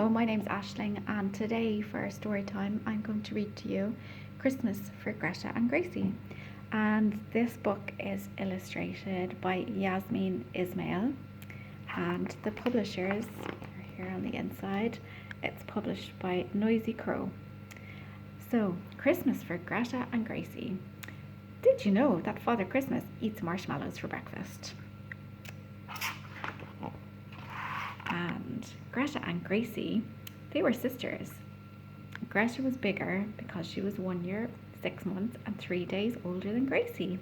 Hello, my name's Aishling, and today for our story time I'm going to read to you Christmas for Greta and Gracie. And this book is illustrated by Yasmeen Ismail, and the publishers are here on the inside. It's published by Nosy. So, Christmas for Greta and Gracie. Did you know that Father Christmas eats marshmallows for breakfast? And Greta and Gracie, they were sisters. Greta was bigger because she was 1 year, 6 months and 3 days older than Gracie.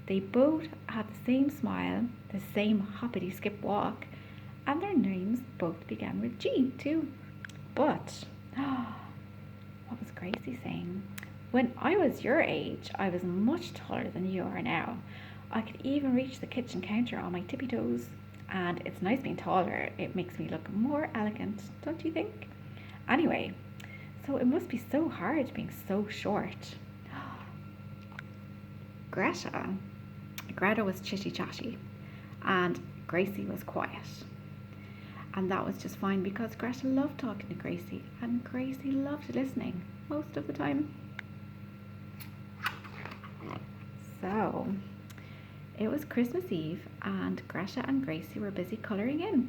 They both had the same smile, the same hoppity skip walk, and their names both began with G too. But, what was Gracie saying? When I was your age, I was much taller than you are now. I could even reach the kitchen counter on my tippy toes. And it's nice being taller. It makes me look more elegant, don't you think? Anyway, so it must be so hard being so short. Greta was chitty chatty, and Gracie was quiet. And that was just fine because Greta loved talking to Gracie, and Gracie loved listening most of the time. So, it was Christmas Eve, and Greta and Gracie were busy colouring in.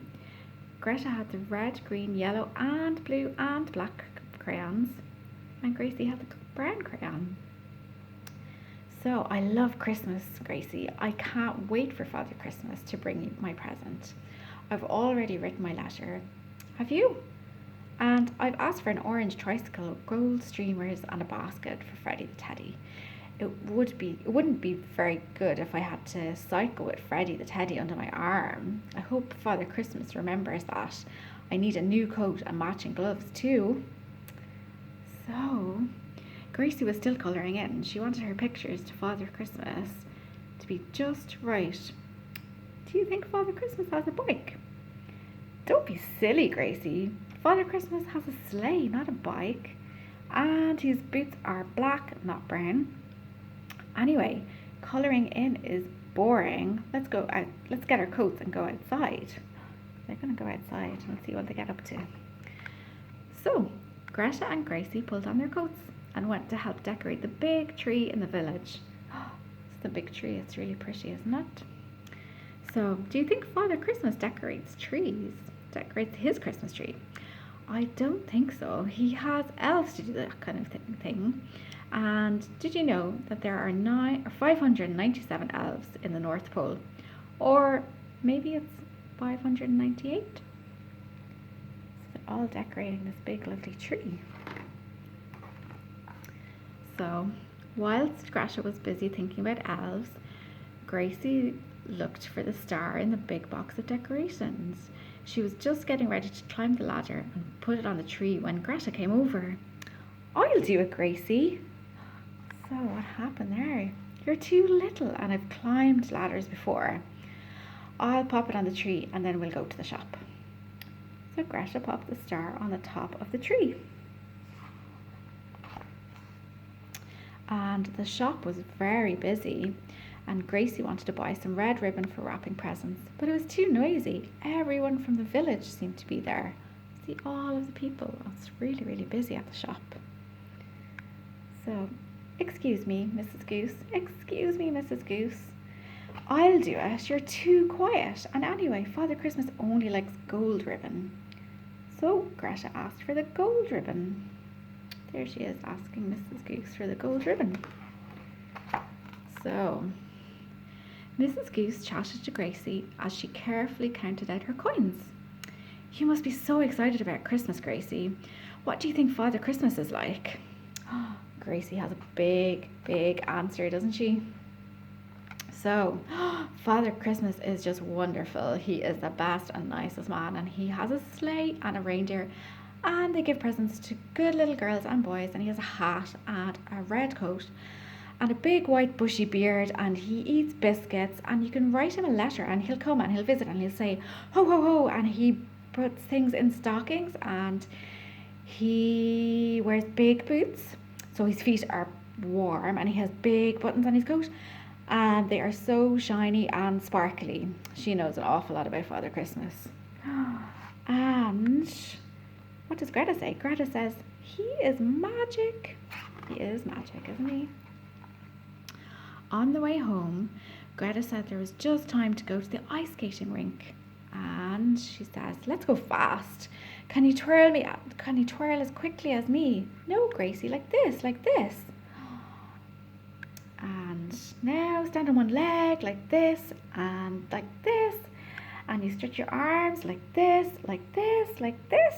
Greta had the red, green, yellow and blue and black crayons, and Gracie had the brown crayon. So, I love Christmas, Gracie. I can't wait for Father Christmas to bring you my present. I've already written my letter. Have you? And I've asked for an orange tricycle, gold streamers and a basket for Freddie the Teddy. It wouldn't be very good if I had to cycle with Freddie the Teddy under my arm. I hope Father Christmas remembers that. I need a new coat and matching gloves too. So, Gracie was still colouring in. She wanted her pictures to Father Christmas to be just right. Do you think Father Christmas has a bike? Don't be silly, Gracie. Father Christmas has a sleigh, not a bike. And his boots are black, not brown. Anyway, colouring in is boring. Let's go out. Let's get our coats and go outside. They're going to go outside and see what they get up to. So, Greta and Gracie pulled on their coats and went to help decorate the big tree in the village. It's the big tree. It's really pretty, isn't it? So, do you think Father Christmas decorates his Christmas tree? I don't think so. He has elves to do that kind of thing. And did you know that there are 597 elves in the North Pole? Or maybe it's 598? So they're all decorating this big lovely tree. So whilst Greta was busy thinking about elves, Gracie looked for the star in the big box of decorations. She was just getting ready to climb the ladder and put it on the tree when Greta came over. I'll do it, Gracie. So what happened there? You're too little, and I've climbed ladders before. I'll pop it on the tree and then we'll go to the shop. So Greta popped the star on the top of the tree. And the shop was very busy, and Gracie wanted to buy some red ribbon for wrapping presents, but it was too noisy. Everyone from the village seemed to be there. See all of the people. It's really, really busy at the shop. So, excuse me, Mrs. Goose. Excuse me, Mrs. Goose. I'll do it. You're too quiet. And anyway, Father Christmas only likes gold ribbon. So Greta asked for the gold ribbon. There she is asking Mrs. Goose for the gold ribbon. So, Mrs. Goose chatted to Gracie as she carefully counted out her coins. You must be so excited about Christmas, Gracie. What do you think Father Christmas is like? Gracie has a big answer, doesn't she? So, Father Christmas is just wonderful. He is the best and nicest man, and he has a sleigh and a reindeer, and they give presents to good little girls and boys, and he has a hat and a red coat and a big white bushy beard, and he eats biscuits, and you can write him a letter and he'll come and he'll visit and he'll say ho ho ho, and he puts things in stockings, and he wears big boots so his feet are warm, and he has big buttons on his coat and they are so shiny and sparkly. She knows an awful lot about Father Christmas. And does Greta say? Greta says, he is magic. He is magic, isn't he? On the way home, Greta said there was just time to go to the ice skating rink. And she says, let's go fast. Can you twirl me? Can you twirl as quickly as me? No, Gracie, like this, like this. And now stand on one leg like this and like this. And you stretch your arms like this, like this, like this.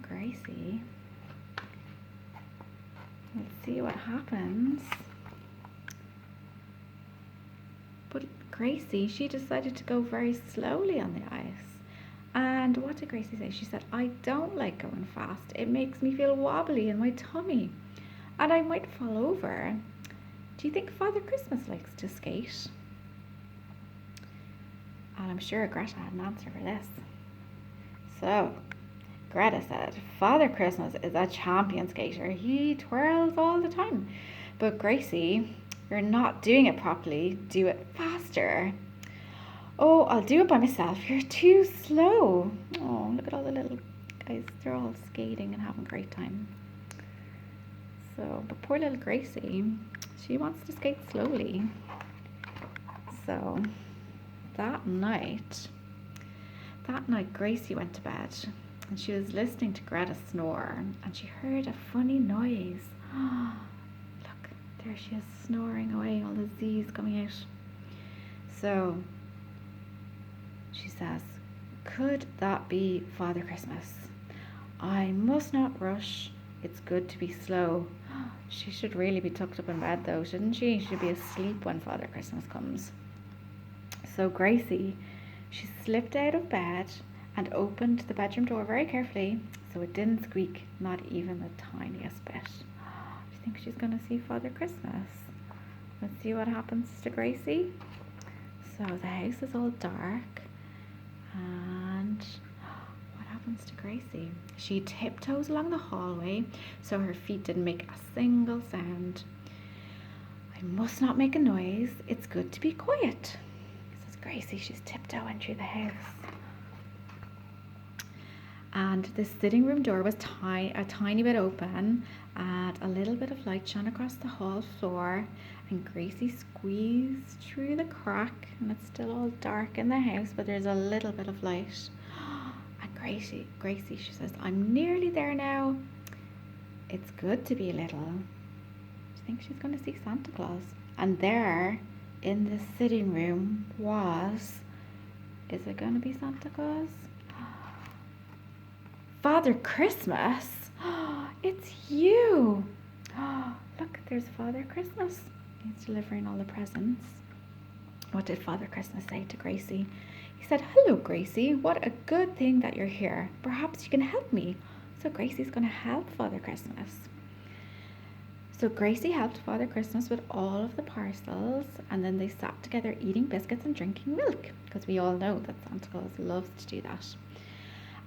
Gracie. Let's see what happens. But Gracie, she decided to go very slowly on the ice. And what did Gracie say? She said, I don't like going fast. It makes me feel wobbly in my tummy. And I might fall over. Do you think Father Christmas likes to skate? And I'm sure Greta had an answer for this. So, Greta said, Father Christmas is a champion skater. He twirls all the time. But Gracie, you're not doing it properly. Do it faster. Oh, I'll do it by myself. You're too slow. Oh, look at all the little guys. They're all skating and having a great time. So, but poor little Gracie, she wants to skate slowly. So, that night, Gracie went to bed and she was listening to Greta snore and she heard a funny noise. Look, there she is snoring away, all the Z's coming out. So, she says, could that be Father Christmas? I must not rush. It's good to be slow. She should really be tucked up in bed though, shouldn't she? She should be asleep when Father Christmas comes. So Gracie, she slipped out of bed and opened the bedroom door very carefully so it didn't squeak, not even the tiniest bit. Do you think she's going to see Father Christmas? Let's see what happens to Gracie. So the house is all dark and what happens to Gracie? She tiptoes along the hallway so her feet didn't make a single sound. I must not make a noise. It's good to be quiet, says Gracie. She's tiptoeing through the house. And the sitting room door was a tiny bit open and a little bit of light shone across the hall floor, and Gracie squeezed through the crack, and it's still all dark in the house, but there's a little bit of light. And Gracie, she says, I'm nearly there now. It's good to be little. I think she's going to see Santa Claus. And there in the sitting room is it going to be Santa Claus? Father Christmas, it's you. Look, there's Father Christmas. He's delivering all the presents. What did Father Christmas say to Gracie? He said, hello, Gracie. What a good thing that you're here. Perhaps you can help me. So Gracie's going to help Father Christmas. So Gracie helped Father Christmas with all of the parcels, and then they sat together eating biscuits and drinking milk, because we all know that Santa Claus loves to do that.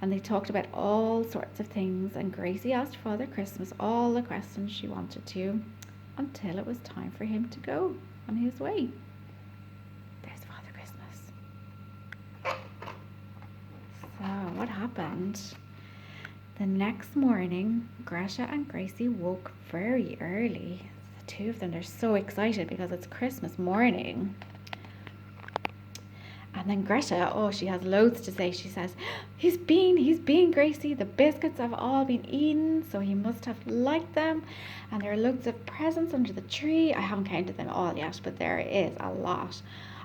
And they talked about all sorts of things, and Gracie asked Father Christmas all the questions she wanted to, until it was time for him to go on his way. There's Father Christmas. So what happened? The next morning, Greta and Gracie woke very early. The two of them, they're so excited because it's Christmas morning. And then Greta, she has loads to say. She says, he's been, Gracie. The biscuits have all been eaten, so he must have liked them. And there are loads of presents under the tree. I haven't counted them all yet, but there is a lot.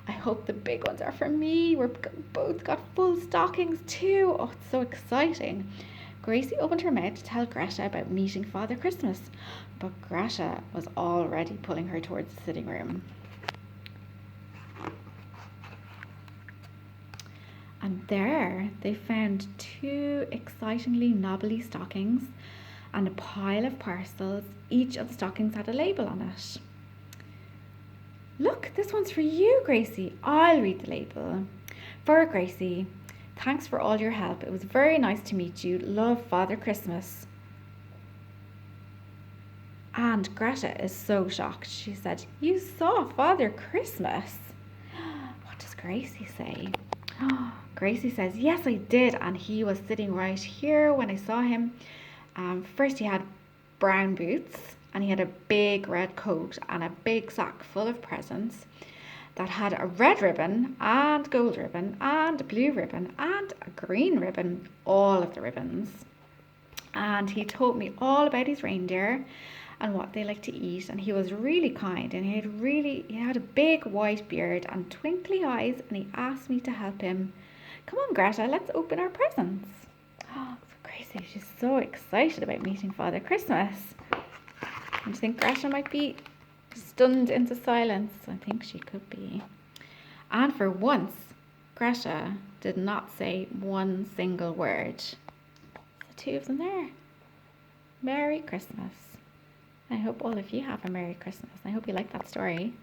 I hope the big ones are for me. We're both got full stockings too. Oh, it's so exciting. Gracie opened her mouth to tell Greta about meeting Father Christmas, but Greta was already pulling her towards the sitting room. And there they found two excitingly knobbly stockings and a pile of parcels. Each of the stockings had a label on it. Look, this one's for you, Gracie. I'll read the label. For Gracie, thanks for all your help. It was very nice to meet you. Love, Father Christmas. And Greta is so shocked. She said, you saw Father Christmas? What does Gracie say? Gracie says, yes, I did. And he was sitting right here when I saw him. First, he had brown boots and he had a big red coat and a big sack full of presents that had a red ribbon and gold ribbon and a blue ribbon and a green ribbon, all of the ribbons. And he told me all about his reindeer and what they like to eat, and he was really kind, and he had a big white beard and twinkly eyes, and he asked me to help him. Come on, Greta, let's open our presents. Oh, Gracie, she's so excited about meeting Father Christmas. And I think Greta might be stunned into silence. I think she could be. And for once, Greta did not say one single word. The two of them there. Merry Christmas. I hope all of you have a Merry Christmas. I hope you like that story.